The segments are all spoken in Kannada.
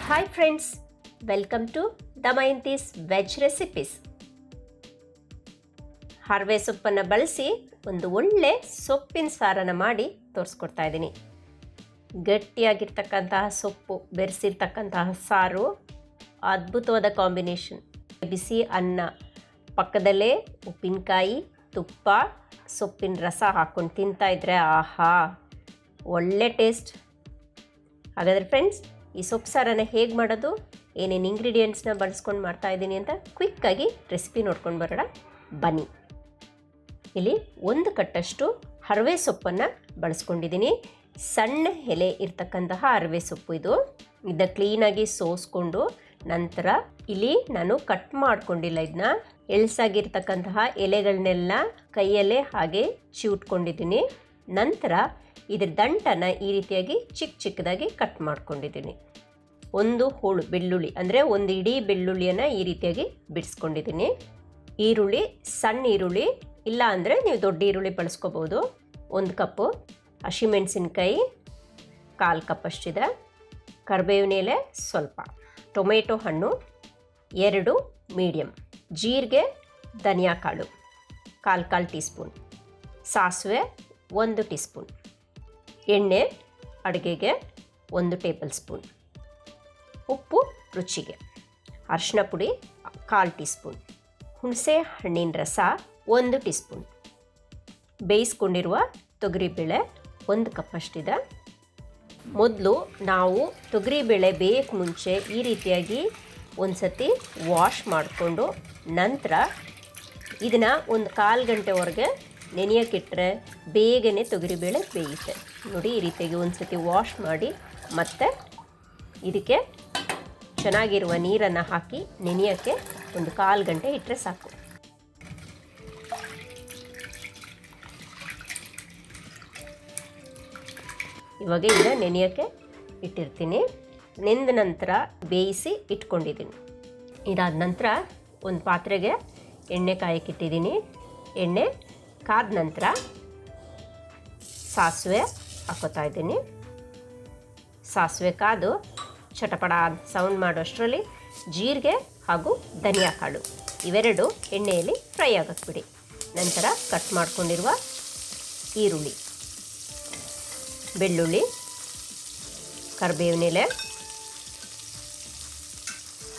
Hi friends, welcome to Damayanti's veg recipes. ಹರಿವೆ ಸೊಪ್ಪನ್ನು ಬಳಸಿ ಒಂದು ಒಳ್ಳೆ ಸೊಪ್ಪಿನ ಸಾರನ್ನು ಮಾಡಿ ತೋರಿಸ್ಕೊಡ್ತಾ ಇದ್ದೀನಿ. ಗಟ್ಟಿಯಾಗಿರ್ತಕ್ಕಂತಹ ಸೊಪ್ಪು ಬೆರೆಸಿರ್ತಕ್ಕಂತಹ ಸಾರು ಅದ್ಭುತವಾದ ಕಾಂಬಿನೇಷನ್. ಬಿಸಿ ಅನ್ನ ಪಕ್ಕದಲ್ಲೇ ಉಪ್ಪಿನಕಾಯಿ, ತುಪ್ಪ, ಸೊಪ್ಪಿನ ರಸ ಹಾಕ್ಕೊಂಡು ತಿಂತಾ ಇದ್ದರೆ ಆಹಾ ಒಳ್ಳೆ ಟೇಸ್ಟ್. ಹಾಗಾದರೆ ಫ್ರೆಂಡ್ಸ್, ಈ ಸೊಪ್ಪು ಸಾರನ್ನು ಹೇಗೆ ಮಾಡೋದು, ಏನೇನು ಇಂಗ್ರೀಡಿಯೆಂಟ್ಸ್ನ ಬಳಸ್ಕೊಂಡು ಮಾಡ್ತಾಯಿದ್ದೀನಿ ಅಂತ ಕ್ವಿಕ್ಕಾಗಿ ರೆಸಿಪಿ ನೋಡ್ಕೊಂಡು ಬರೋಣ ಬನ್ನಿ. ಇಲ್ಲಿ 1 ಕಟ್ಟಷ್ಟು ಹರಿವೆ ಸೊಪ್ಪನ್ನು ಬಳಸ್ಕೊಂಡಿದ್ದೀನಿ. ಸಣ್ಣ ಎಲೆ ಇರ್ತಕ್ಕಂತಹ ಹರಿವೆ ಸೊಪ್ಪು ಇದನ್ನು ಕ್ಲೀನಾಗಿ ಸೋಸ್ಕೊಂಡು ನಂತರ ಇಲ್ಲಿ ನಾನು ಕಟ್ ಮಾಡ್ಕೊಂಡಿಲ್ಲ, ಇದನ್ನ ಎಳ್ಸಾಗಿರ್ತಕ್ಕಂತಹ ಎಲೆಗಳನ್ನೆಲ್ಲ ಕೈಯಲ್ಲೇ ಹಾಗೆ ಚಿವುಟ್ಕೊಂಡಿದ್ದೀನಿ. ನಂತರ ಇದ್ರ ದಂಟನ್ನು ಈ ರೀತಿಯಾಗಿ ಚಿಕ್ಕದಾಗಿ ಕಟ್ ಮಾಡ್ಕೊಂಡಿದ್ದೀನಿ. 1 ಹೋಳು ಬೆಳ್ಳುಳ್ಳಿ ಅಂದರೆ 1 ಇಡೀ ಬೆಳ್ಳುಳ್ಳಿಯನ್ನು ಈ ರೀತಿಯಾಗಿ ಬಿಡಿಸ್ಕೊಂಡಿದ್ದೀನಿ. ಈರುಳ್ಳಿ, ಸಣ್ಣ ಈರುಳ್ಳಿ ಇಲ್ಲ ಅಂದರೆ ನೀವು ದೊಡ್ಡ ಈರುಳ್ಳಿ ಬಳಸ್ಕೋಬೋದು. 1 ಕಪ್ಪು ಹಸಿಮೆಣಸಿನ್ಕಾಯಿ, 1/4 ಕಪ್ ಅಷ್ಟಿದೆ. ಕರಿಬೇವಿನ ಎಲೆ ಸ್ವಲ್ಪ, ಟೊಮೆಟೊ ಹಣ್ಣು 2 ಮೀಡಿಯಮ್, ಜೀರಿಗೆ, ಧನಿಯಾ ಕಾಳು 1/4 ಟೀ ಸ್ಪೂನ್, ಸಾಸಿವೆ 1 ಟೀ ಸ್ಪೂನ್, ಎಣ್ಣೆ ಅಡುಗೆಗೆ 1 ಟೇಬಲ್ ಸ್ಪೂನ್, ಉಪ್ಪು ರುಚಿಗೆ, ಅರಿಶಿನ ಪುಡಿ 1/4 ಟೀ ಸ್ಪೂನ್, ಹುಣಸೆ ಹಣ್ಣಿನ ರಸ 1 ಟೀ ಸ್ಪೂನ್, ಬೇಯಿಸ್ಕೊಂಡಿರುವ ತೊಗರಿಬೇಳೆ 1 ಕಪ್ ಅಷ್ಟಿದೆ. ಮೊದಲು ನಾವು ತೊಗರಿಬೇಳೆ ಬೇಯಕ್ಕೆ ಮುಂಚೆ ಈ ರೀತಿಯಾಗಿ ಒಂದು ಸತಿ ವಾಶ್ ಮಾಡಿಕೊಂಡು ನಂತರ ಇದನ್ನು 1/4 ಗಂಟೆವರೆಗೆ ನೆನೆಯೋಕ್ಕಿಟ್ರೆ ಬೇಗನೆ ತೊಗರಿಬೇಳೆ ಬೇಯುತ್ತೆ. ನೋಡಿ, ಈ ರೀತಿಯಾಗಿ ಒಂದು ಸತಿ ವಾಶ್ ಮಾಡಿ ಮತ್ತೆ ಇದಕ್ಕೆ ಚೆನ್ನಾಗಿರುವ ನೀರನ್ನು ಹಾಕಿ ನೆನೆಯೋಕ್ಕೆ 1/4 ಗಂಟೆ ಇಟ್ಟರೆ ಸಾಕು. ಇವಾಗ ಇದನ್ನ ನೆನೆಯೋಕ್ಕೆ ಇಟ್ಟಿರ್ತೀನಿ. ನೆಂದ ನಂತರ ಬೇಯಿಸಿ ಇಟ್ಕೊಂಡಿದ್ದೀನಿ. ಇದಾದ ನಂತರ ಒಂದು ಪಾತ್ರೆಗೆ ಎಣ್ಣೆ ಕಾಯಕ್ಕಿಟ್ಟಿದ್ದೀನಿ. ಎಣ್ಣೆ ಕಾದ ನಂತರ ಸಾಸಿವೆ ಹಾಕೋತಾ ಇದ್ದೀನಿ. ಸಾಸಿವೆ ಕಾದು ಚಟಪಟ ಸೌಂಡ್ ಮಾಡೋಷ್ಟರಲ್ಲಿ ಜೀರಿಗೆ ಹಾಗೂ ಧನಿಯಾ ಕಾಳು ಇವೆರಡು ಎಣ್ಣೆಯಲ್ಲಿ ಫ್ರೈ ಆಗಕ್ಕೆ ಬಿಡಿ. ನಂತರ ಕಟ್ ಮಾಡ್ಕೊಂಡಿರುವ ಈರುಳ್ಳಿ, ಬೆಳ್ಳುಳ್ಳಿ, ಕರಿಬೇವಿನ ಎಲೆ,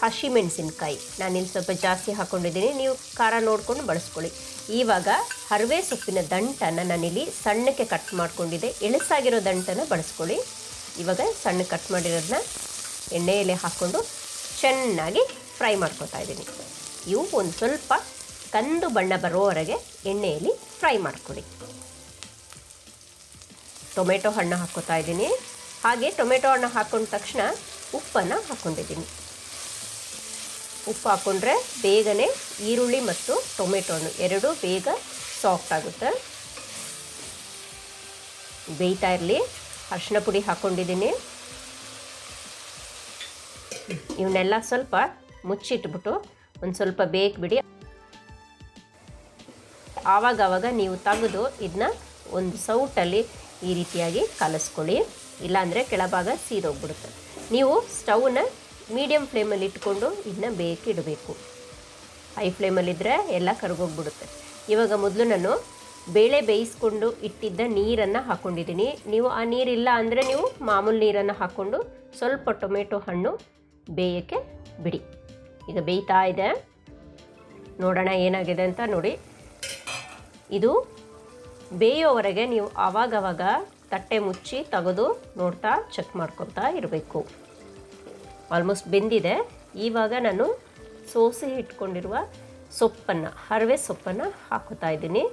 ಹಸಿಮೆಣಸಿನ್ಕಾಯಿ ನಾನಿಲ್ಲಿ ಸ್ವಲ್ಪ ಜಾಸ್ತಿ ಹಾಕ್ಕೊಂಡಿದ್ದೀನಿ, ನೀವು ಖಾರ ನೋಡಿಕೊಂಡು ಬಳಸ್ಕೊಳ್ಳಿ. ಇವಾಗ ಹರಿವೆ ಸೊಪ್ಪಿನ ದಂಟನ್ನು ನಾನಿಲ್ಲಿ ಸಣ್ಣಕ್ಕೆ ಕಟ್ ಮಾಡ್ಕೊಂಡಿದ್ದೆ, ಎಳಸಾಗಿರೋ ದಂಟನ್ನು ಬಳಸ್ಕೊಳ್ಳಿ. ಇವಾಗ ಸಣ್ಣ ಕಟ್ ಮಾಡಿರೋದನ್ನ ಎಣ್ಣೆಯಲ್ಲಿ ಹಾಕ್ಕೊಂಡು ಚೆನ್ನಾಗಿ ಫ್ರೈ ಮಾಡ್ಕೊತಾ ಇದ್ದೀನಿ. ಇವು ಒಂದು ಸ್ವಲ್ಪ ಕಂದು ಬಣ್ಣ ಬರೋವರೆಗೆ ಎಣ್ಣೆಯಲ್ಲಿ ಫ್ರೈ ಮಾಡ್ಕೊಳ್ಳಿ. ಟೊಮೆಟೊ ಹಣ್ಣು ಹಾಕ್ಕೊತಾ ಇದ್ದೀನಿ. ಹಾಗೆ ಟೊಮೆಟೊ ಹಣ್ಣು ಹಾಕ್ಕೊಂಡ ತಕ್ಷಣ ಉಪ್ಪನ್ನು ಹಾಕ್ಕೊಂಡಿದ್ದೀನಿ. ಉಪ್ಪು ಹಾಕ್ಕೊಂಡ್ರೆ ಬೇಗನೆ ಈರುಳ್ಳಿ ಮತ್ತು ಟೊಮೆಟೊ ಹಣ್ಣು ಎರಡೂ ಬೇಗ ಸಾಫ್ಟ್ ಆಗುತ್ತೆ. ಬೇಯ್ತಾ ಇರಲಿ. ಅರಿಶಿನ ಪುಡಿ ಹಾಕ್ಕೊಂಡಿದ್ದೀನಿ. ಇವನ್ನೆಲ್ಲ ಸ್ವಲ್ಪ ಮುಚ್ಚಿಟ್ಬಿಟ್ಟು ಒಂದು ಸ್ವಲ್ಪ ಬೇಯಿಬಿಡಿ. ಆವಾಗವಾಗ ನೀವು ತೆಗೆದು ಇದನ್ನ ಒಂದು ಸೌಟಲ್ಲಿ ಈ ರೀತಿಯಾಗಿ ಕಲಿಸ್ಕೊಳ್ಳಿ, ಇಲ್ಲಾಂದರೆ ಕೆಳಭಾಗ ಸೀದೋಗ್ಬಿಡುತ್ತೆ. ನೀವು ಸ್ಟವ್ನ ಮೀಡಿಯಮ್ ಫ್ಲೇಮಲ್ಲಿ ಇಟ್ಕೊಂಡು ಇದನ್ನ ಬೇಯಿಡಬೇಕು. ಹೈ ಫ್ಲೇಮಲ್ಲಿದ್ದರೆ ಎಲ್ಲ ಕರಗೋಗ್ಬಿಡುತ್ತೆ. ಇವಾಗ ಮೊದಲು ನಾನು ಬೇಳೆ ಬೇಯಿಸ್ಕೊಂಡು ಇಟ್ಟಿದ್ದ ನೀರನ್ನು ಹಾಕ್ಕೊಂಡಿದ್ದೀನಿ. ನೀವು ಆ ನೀರಿಲ್ಲ ಅಂದರೆ ನೀವು ಮಾಮೂಲು ನೀರನ್ನು ಹಾಕ್ಕೊಂಡು ಸ್ವಲ್ಪ ಟೊಮೆಟೊ ಹಣ್ಣು ಬೇಯೋಕ್ಕೆ ಬಿಡಿ. ಈಗ ಬೇಯ್ತಾ ಇದೆ, ನೋಡೋಣ ಏನಾಗಿದೆ ಅಂತ. ನೋಡಿ, ಇದು ಬೇಯೋವರೆಗೆ ನೀವು ಆವಾಗವಾಗ ತಟ್ಟೆ ಮುಚ್ಚಿ ತೆಗೆದು ನೋಡ್ತಾ ಚೆಕ್ ಮಾಡ್ಕೊತಾ ಇರಬೇಕು. ಆಲ್ಮೋಸ್ಟ್ ಬೆಂದಿದೆ. ಇವಾಗ ನಾನು ಸೋಸಿ ಇಟ್ಕೊಂಡಿರುವ ಸೊಪ್ಪನ್ನು, ಹರಿವೆ ಸೊಪ್ಪನ್ನು ಹಾಕೋತಾ ಇದ್ದೀನಿ.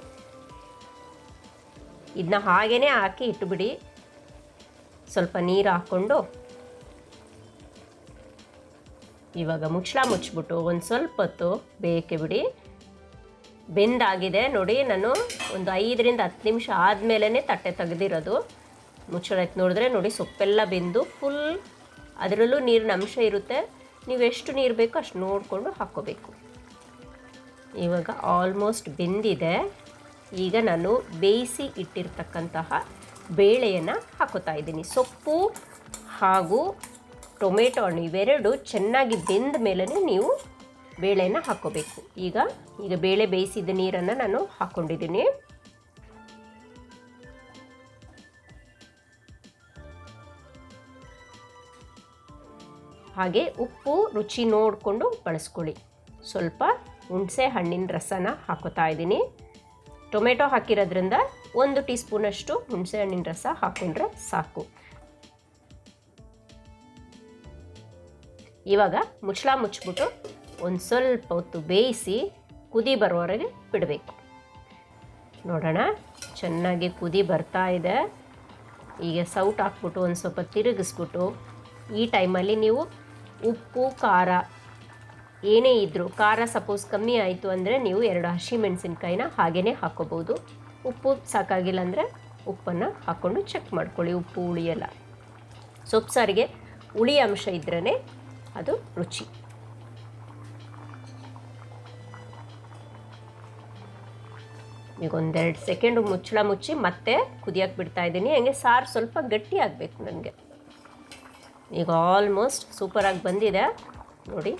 ಇದನ್ನ ಹಾಗೇ ಹಾಕಿ ಇಟ್ಟುಬಿಡಿ. ಸ್ವಲ್ಪ ನೀರು ಹಾಕ್ಕೊಂಡು ಇವಾಗ ಮುಚ್ಚಿಬಿಟ್ಟು ಒಂದು ಸ್ವಲ್ಪ ಹೊತ್ತು ಬೇಯಕ್ಕೆ ಬಿಡಿ. ಬೆಂದಾಗಿದೆ ನೋಡಿ. ನಾನು ಒಂದು 5 ರಿಂದ 10 ನಿಮಿಷ ಆದಮೇಲೆ ತಟ್ಟೆ ತೆಗೆದಿರೋದು. ಮುಚ್ಚಳ ನೋಡಿದ್ರೆ ನೋಡಿ, ಸೊಪ್ಪೆಲ್ಲ ಬೆಂದು ಫುಲ್, ಅದರಲ್ಲೂ ನೀರಿನ ಅಂಶ ಇರುತ್ತೆ. ನೀವು ಎಷ್ಟು ನೀರು ಬೇಕೋ ಅಷ್ಟು ನೋಡಿಕೊಂಡು ಹಾಕ್ಕೋಬೇಕು. ಇವಾಗ ಆಲ್ಮೋಸ್ಟ್ ಬೆಂದಿದೆ. ಈಗ ನಾನು ಬೇಯಿಸಿ ಇಟ್ಟಿರ್ತಕ್ಕಂತಹ ಬೇಳೆಯನ್ನು ಹಾಕೋತಾ ಇದ್ದೀನಿ. ಸೊಪ್ಪು ಹಾಗೂ ಟೊಮೆಟೊ ಹಣ್ಣು ಇವೆರಡು ಚೆನ್ನಾಗಿ ಬೆಂದ ಮೇಲೆ ನೀವು ಬೇಳೆನ ಹಾಕ್ಕೋಬೇಕು. ಈಗ ಬೇಳೆ ಬೇಯಿಸಿದ ನೀರನ್ನು ನಾನು ಹಾಕ್ಕೊಂಡಿದ್ದೀನಿ. ಹಾಗೆ ಉಪ್ಪು ರುಚಿ ನೋಡಿಕೊಂಡು ಬಳಸ್ಕೊಳ್ಳಿ. ಸ್ವಲ್ಪ ಹುಣಸೆ ಹಣ್ಣಿನ ರಸನ ಹಾಕೋತಾ ಇದ್ದೀನಿ. ಟೊಮೆಟೊ ಹಾಕಿರೋದ್ರಿಂದ 1 ಟೀ ಸ್ಪೂನಷ್ಟು ಹುಣಸೆ ಹಣ್ಣಿನ ರಸ ಹಾಕ್ಕೊಂಡ್ರೆ ಸಾಕು. ಇವಾಗ ಮುಚ್ಚಿಬಿಟ್ಟು ಒಂದು ಸ್ವಲ್ಪ ಹೊತ್ತು ಬೇಯಿಸಿ ಕುದಿ ಬರೋವರೆಗೆ ಬಿಡಬೇಕು. ನೋಡೋಣ, ಚೆನ್ನಾಗಿ ಕುದಿ ಬರ್ತಾ ಇದೆ. ಈಗ ಸೌಟ್ ಹಾಕ್ಬಿಟ್ಟು ಒಂದು ಸ್ವಲ್ಪ ತಿರುಗಿಸ್ಬಿಟ್ಟು ಈ ಟೈಮಲ್ಲಿ ನೀವು ಉಪ್ಪು ಖಾರ ಏನೇ ಇದ್ದರೂ, ಖಾರ ಸಪೋಸ್ ಕಮ್ಮಿ ಆಯಿತು ಅಂದರೆ ನೀವು 2 ಹಸಿಮೆಣಸಿನ್ಕಾಯಿನ ಹಾಗೇ ಹಾಕ್ಕೋಬೋದು. ಉಪ್ಪು ಸಾಕಾಗಿಲ್ಲ ಅಂದರೆ ಉಪ್ಪನ್ನು ಹಾಕ್ಕೊಂಡು ಚೆಕ್ ಮಾಡ್ಕೊಳ್ಳಿ, ಉಪ್ಪು ಹುಳಿ ಎಲ್ಲ. ಸೊಪ್ಪು ಸಾರಿಗೆ ಹುಳಿ ಅಂಶ ಇದ್ರೇ ಅದು ರುಚಿ. ಈಗ 1-2 ಸೆಕೆಂಡು ಮುಚ್ಚಿ ಮತ್ತೆ ಕುದಿಯೋಕ್ಕೆ ಬಿಡ್ತಾಯಿದ್ದೀನಿ. ಹಂಗೆ ಸಾರು ಸ್ವಲ್ಪ ಗಟ್ಟಿ ಆಗಬೇಕು ನನಗೆ. ಈಗ ಆಲ್ಮೋಸ್ಟ್ ಸೂಪರಾಗಿ ಬಂದಿದೆ ನೋಡಿ.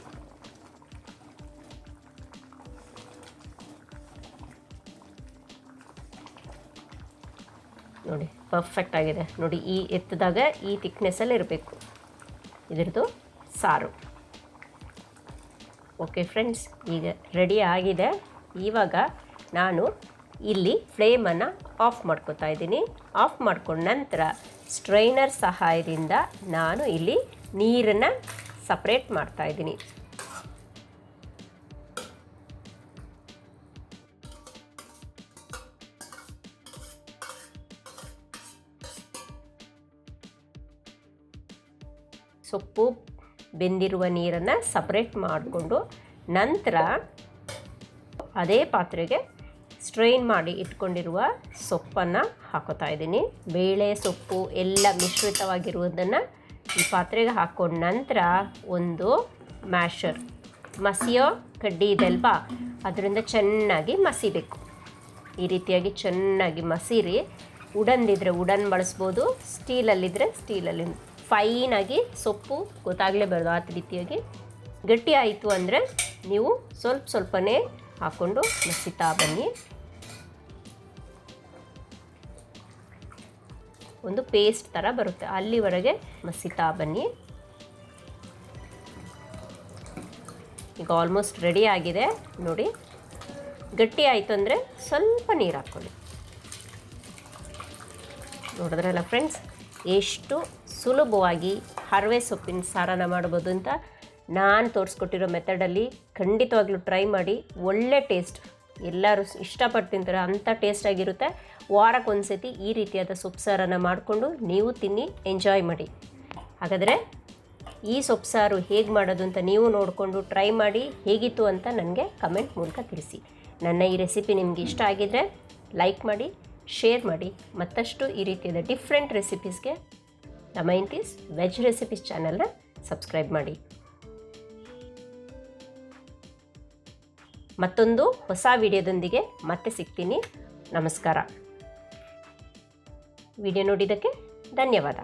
ನೋಡಿ ಪರ್ಫೆಕ್ಟ್ ಆಗಿದೆ ನೋಡಿ. ಈ ಎತ್ತದಾಗ ಈ ಥಿಕ್ನೆಸ್ಸಲ್ಲಿ ಇರಬೇಕು ಇದ್ರದ್ದು ಸಾರು. ಓಕೆ ಫ್ರೆಂಡ್ಸ್, ಈಗ ರೆಡಿ ಆಗಿದೆ. ಇವಾಗ ನಾನು ಇಲ್ಲಿ ಫ್ಲೇಮನ್ನು ಆಫ್ ಮಾಡ್ಕೊತಾ ಇದ್ದೀನಿ. ಆಫ್ ಮಾಡ್ಕೊಂಡ ನಂತರ ಸ್ಟ್ರೈನರ್ ಸಹಾಯದಿಂದ ನಾನು ಇಲ್ಲಿ ನೀರನ್ನು ಸಪ್ರೇಟ್ ಮಾಡ್ತಾ ಇದ್ದೀನಿ. ಸೊಪ್ಪು ಬೆಂದಿರುವ ನೀರನ್ನು ಸಪ್ರೇಟ್ ಮಾಡಿಕೊಂಡು ನಂತರ ಅದೇ ಪಾತ್ರೆಗೆ ಸ್ಟ್ರೈನ್ ಮಾಡಿ ಇಟ್ಕೊಂಡಿರುವ ಸೊಪ್ಪನ್ನು ಹಾಕೋತಾ ಇದ್ದೀನಿ. ಬೇಳೆ ಸೊಪ್ಪು ಎಲ್ಲ ಮಿಶ್ರಿತವಾಗಿರುವುದನ್ನು ಈ ಪಾತ್ರೆಗೆ ಹಾಕ್ಕೊಂಡ ನಂತರ ಒಂದು ಮ್ಯಾಶರ್, ಮಸಿಯೋ ಕಡ್ಡಿ ಇದೆಲ್ವಾ, ಅದರಿಂದ ಚೆನ್ನಾಗಿ ಮಸಿಬೇಕು. ಈ ರೀತಿಯಾಗಿ ಚೆನ್ನಾಗಿ ಮಸಿರಿ. ವುಡನ್ದಿದ್ರೆ ವುಡನ್ ಬಳಸ್ಬೋದು, ಸ್ಟೀಲಲ್ಲಿದ್ದರೆ ಸ್ಟೀಲಲ್ಲಿ. ಫೈನಾಗಿ ಸೊಪ್ಪು ಗೊತ್ತಾಗಲೇಬಾರ್ದು. ಆ ರೀತಿಯಾಗಿ ಗಟ್ಟಿ ಆಯಿತು ಅಂದರೆ ನೀವು ಸ್ವಲ್ಪನೇ ಹಾಕ್ಕೊಂಡು ಮಸಿತಾ ಬನ್ನಿ. ಒಂದು ಪೇಸ್ಟ್ ಥರ ಬರುತ್ತೆ, ಅಲ್ಲಿವರೆಗೆ ಮಸಿತಾ ಬನ್ನಿ. ಈಗ ಆಲ್ಮೋಸ್ಟ್ ರೆಡಿ ಆಗಿದೆ ನೋಡಿ. ಗಟ್ಟಿ ಆಯಿತು ಅಂದರೆ ಸ್ವಲ್ಪ ನೀರು ಹಾಕ್ಕೊಳ್ಳಿ. ನೋಡಿದ್ರಲ್ಲ ಫ್ರೆಂಡ್ಸ್, ಎಷ್ಟು ಸುಲಭವಾಗಿ ಹರಿವೆ ಸೊಪ್ಪಿನ ಸಾರನ್ನು ಮಾಡ್ಬೋದು ಅಂತ. ನಾನು ತೋರಿಸ್ಕೊಟ್ಟಿರೋ ಮೆಥಡಲ್ಲಿ ಖಂಡಿತವಾಗ್ಲೂ ಟ್ರೈ ಮಾಡಿ. ಒಳ್ಳೆ ಟೇಸ್ಟ್, ಎಲ್ಲರೂ ಇಷ್ಟಪಟ್ಟು ತಿಂತಾರೆ, ಅಂಥ ಟೇಸ್ಟಾಗಿರುತ್ತೆ. ವಾರಕ್ಕೆ ಒಂದು ಸತಿ ಈ ರೀತಿಯಾದ ಸೊಪ್ಪು ಸಾರನ್ನು ಮಾಡಿಕೊಂಡು ನೀವು ತಿನ್ನಿ, ಎಂಜಾಯ್ ಮಾಡಿ. ಹಾಗಾದರೆ ಈ ಸೊಪ್ಪು ಸಾರು ಹೇಗೆ ಮಾಡೋದು ಅಂತ ನೀವು ನೋಡಿಕೊಂಡು ಟ್ರೈ ಮಾಡಿ. ಹೇಗಿತ್ತು ಅಂತ ನನಗೆ ಕಮೆಂಟ್ ಮೂಲಕ ತಿಳಿಸಿ. ನನ್ನ ಈ ರೆಸಿಪಿ ನಿಮಗೆ ಇಷ್ಟ ಆಗಿದ್ದರೆ ಲೈಕ್ ಮಾಡಿ, ಶೇರ್ ಮಾಡಿ. ಮತ್ತಷ್ಟು ಈ ರೀತಿಯಾದ ಡಿಫ್ರೆಂಟ್ ರೆಸಿಪೀಸ್ಗೆ ದಮಯಂತೀಸ್ ವೆಜ್ ರೆಸಿಪೀಸ್ ಚಾನಲ್ನ ಸಬ್ಸ್ಕ್ರೈಬ್ ಮಾಡಿ. ಮತ್ತೊಂದು ಹೊಸ ವಿಡಿಯೋದೊಂದಿಗೆ ಮತ್ತೆ ಸಿಗ್ತೀನಿ. ನಮಸ್ಕಾರ. ವಿಡಿಯೋ ನೋಡಿದ್ದಕ್ಕೆ ಧನ್ಯವಾದ.